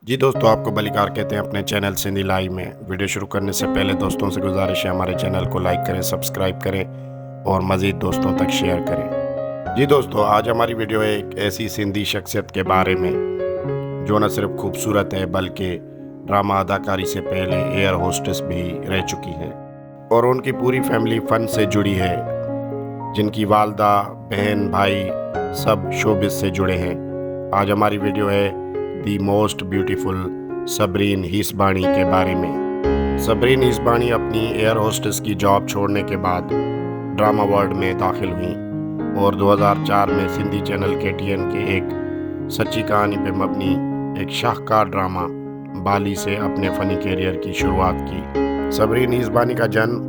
جی دوستو، آپ کو بلیکار کہتے ہیں اپنے چینل سندھی لائیو میں۔ ویڈیو شروع کرنے سے پہلے دوستوں سے گزارش ہے ہمارے چینل کو لائک کریں، سبسکرائب کریں اور مزید دوستوں تک شیئر کریں۔ جی دوستو، آج ہماری ویڈیو ہے ایک ایسی سندھی شخصیت کے بارے میں جو نہ صرف خوبصورت ہے بلکہ ڈرامہ اداکاری سے پہلے ایئر ہوسٹس بھی رہ چکی ہے اور ان کی پوری فیملی فن سے جڑی ہے، جن کی والدہ، بہن، بھائی سب شوبز سے جڑے ہیں۔ آج ہماری ویڈیو ہے دی موسٹ بیوٹیفل صبرین ہیسبانی کے بارے میں۔ صبرین ہیسبانی اپنی ایئر ہوسٹس کی جاب چھوڑنے کے بعد ڈرامہ ورلڈ میں داخل ہوئیں اور 2004 میں سندھی چینل KTN کے ایک سچی کہانی پہ مبنی ایک شاہکار ڈرامہ بالی سے اپنے فنی کیریئر کی شروعات کی۔ صبرین ہیسبانی کا جنم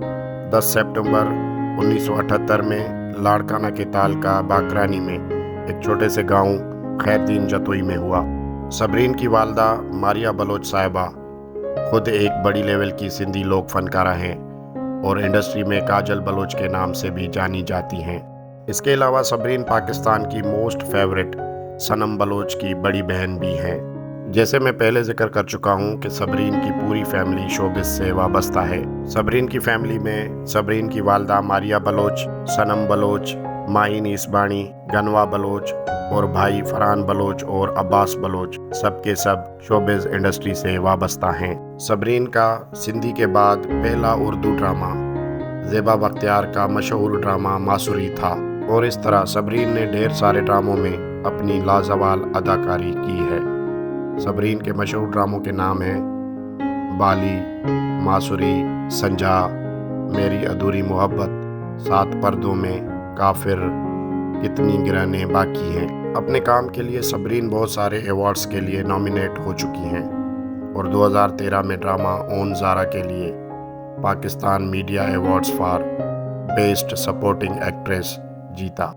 10 سپتمبر 1978 میں لاڑکانہ کے تعلقہ باکرانی میں ایک چھوٹے سے گاؤں خیردین جتوئی میں ہوا۔ صبرین کی والدہ ماریا بلوچ صاحبہ خود ایک بڑی لیول کی سندھی لوک فنکارہ ہیں اور انڈسٹری میں کاجل بلوچ کے نام سے بھی جانی جاتی ہیں۔ اس کے علاوہ صبرین پاکستان کی موسٹ فیورٹ صنم بلوچ کی بڑی بہن بھی ہیں۔ جیسے میں پہلے ذکر کر چکا ہوں کہ صبرین کی پوری فیملی شوبز سے وابستہ ہے۔ صبرین کی فیملی میں صبرین کی والدہ ماریا بلوچ، صنم بلوچ، ماہین ہیسبانی، گنوا بلوچ اور بھائی فرحان بلوچ اور عباس بلوچ سب کے سب شوبز انڈسٹری سے وابستہ ہیں۔ صبرین کا سندھی کے بعد پہلا اردو ڈرامہ زیبا بختیار کا مشہور ڈرامہ ماسوری تھا اور اس طرح صبرین نے ڈھیر سارے ڈراموں میں اپنی لازوال اداکاری کی ہے۔ صبرین کے مشہور ڈراموں کے نام ہیں بالی، ماسوری، سنجا، میری ادھوری محبت، 7 پردوں میں، کافر، کتنی گرانیں باقی ہیں۔ اپنے کام کے لیے صبرین بہت سارے ایوارڈز کے لیے نامینیٹ ہو چکی ہیں اور 2013 میں ڈرامہ اون زارا کے لیے Pakistan media awards for best supporting actress جیتا۔